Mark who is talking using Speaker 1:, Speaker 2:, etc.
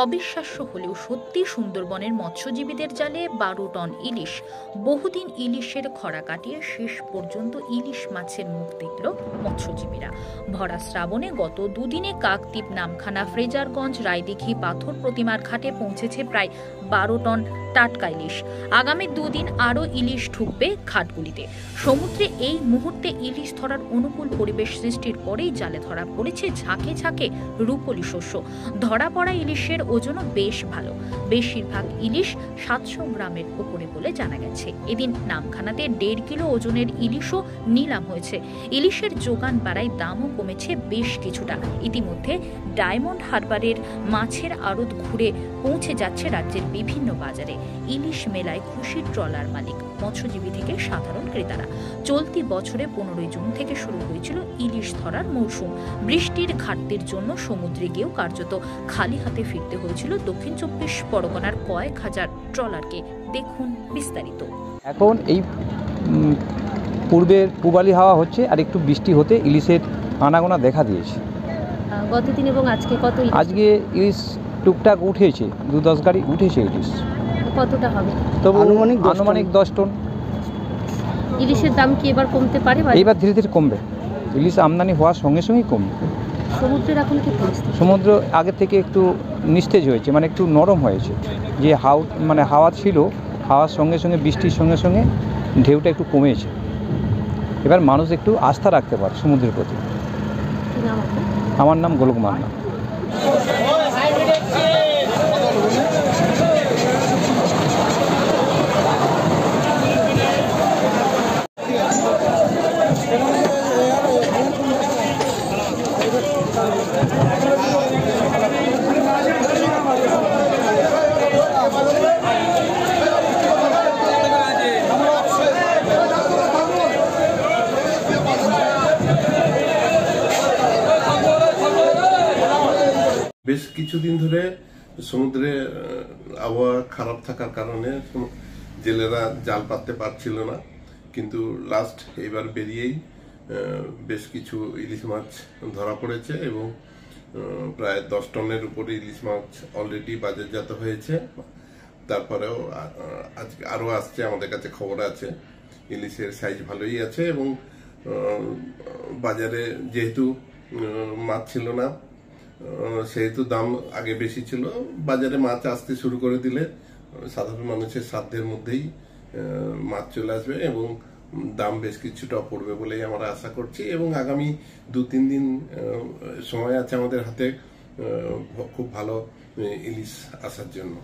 Speaker 1: অবিশ্বাস্য হলেও সত্যি সুন্দরবনের মৎস্যজীবীদের জালে 12 টন ইলিশ। বহুদিন ইলিশের খরা কাটিয়ে শেষ পর্যন্ত ইলিশ মাছের মুখ দেখল মৎস্যজীবীরা। ভরা শ্রাবণে গত দুদিনে কাকদ্বীপ, নামখানা, ফ্রেজারগঞ্জ, রায়দিঘি, পাথর প্রতিমার ঘাটে পৌঁছেছে প্রায় 12 টন টাটকা ইলিশ। আগামী দুদিন আরও ইলিশ ঢুকবে ঘাটগুলিতে। সমুদ্রে এই মুহূর্তে ইলিশ ধরার অনুকূল পরিবেশ সৃষ্টির পরেই জালে ধরা পড়েছে ঝাঁকে ঝাঁকে রূপলি শস্য। ধরা পড়া ইলিশের ওজনও বেশ ভালো। বেশিরভাগ ইলিশ 700 গ্রামের উপরে বলে জানা গেছে। এদিন নামখানাতে 1.5 কিলো ওজনের ইলিশও নিলাম হয়েছে। ইলিশের যোগান বাড়ায় দামও কমেছে বেশ কিছুটা। ইতিমধ্যে ডায়মন্ড হারবারের মাছের আড়ত ঘুরে পৌঁছে যাচ্ছে রাজ্যের বিভিন্ন বাজারে। ইলিশ মেলায় খুশির ট্রলার মালিক, মৎস্যজীবী থেকে সাধারণ ক্রেতারা। চলতি বছরে 15 জুন থেকে শুরু হয়েছিল ইলিশ ধরার মৌসুম। বৃষ্টির ঘাটতির জন্য সমুদ্রে গিয়েও কার্যত খালি হাতে ফিরতে হয়েছিল দক্ষিণ 24 পরগনার কয়েক হাজার ট্রলারকে। দেখুন বিস্তারিত।
Speaker 2: এখন এই পূবালি হাওয়া হচ্ছে আর একটু বৃষ্টি হতে ইলিশের আনাগোনা দেখা দিয়েছে।
Speaker 3: গতদিন এবং আজকে কত? আজকে
Speaker 2: ইলিশ টুকটাক উঠেছে, 2-10 গাড়ি উঠেছে ইলিশ।
Speaker 3: কতটা হবে?
Speaker 2: তবু আনুমানিক 10 টন।
Speaker 3: ইলিশের দাম কি এবার কমতে পারে?
Speaker 2: এবার ধীরে ধীরে কমবে। ইলিশ আমদানি হওয়ার সঙ্গে সঙ্গেই কমবে।
Speaker 3: সমুদ্রের এখন কি পরিস্থিতি?
Speaker 2: সমুদ্র আগে থেকে একটু নিস্তেজ হয়েছে, মানে একটু নরম হয়েছে। যে হাওয়া ছিল, হাওয়ার সঙ্গে সঙ্গে বৃষ্টির সঙ্গে সঙ্গে ঢেউটা একটু কমেছে। এবার মানুষ একটু আস্থা রাখতে পারে সমুদ্রের প্রতি। আমার নাম গোলক মান্না।
Speaker 4: বেশ কিছুদিন ধরে সমুদ্রে আবহাওয়া খারাপ থাকার কারণে জেলেরা জাল পাততে পারছিল না, কিন্তু লাস্ট এবার বেরিয়েই বেশ কিছু ইলিশ মাছ ধরা পড়েছে এবং প্রায় 10 টনের উপরে ইলিশ মাছ অলরেডি বাজারজাত হয়েছে। তারপরেও আজকে আরো আসছে, আমাদের কাছে খবর আছে। ইলিশের সাইজ ভালোই আছে এবং বাজারে যেহেতু মাছ ছিল না, সেহেতু দাম আগে বেশি ছিল। বাজারে মাছ আসতে শুরু করে দিলে সাধারণ মানুষের সাধ্যের মধ্যেই মাছ চলে আসবে এবং দাম বেশ কিছুটা পড়বে বলেই আমরা আশা করছি। এবং আগামী 2-3 দিন সময় আছে আমাদের হাতে খুব ভালো ইলিশ আসার জন্য।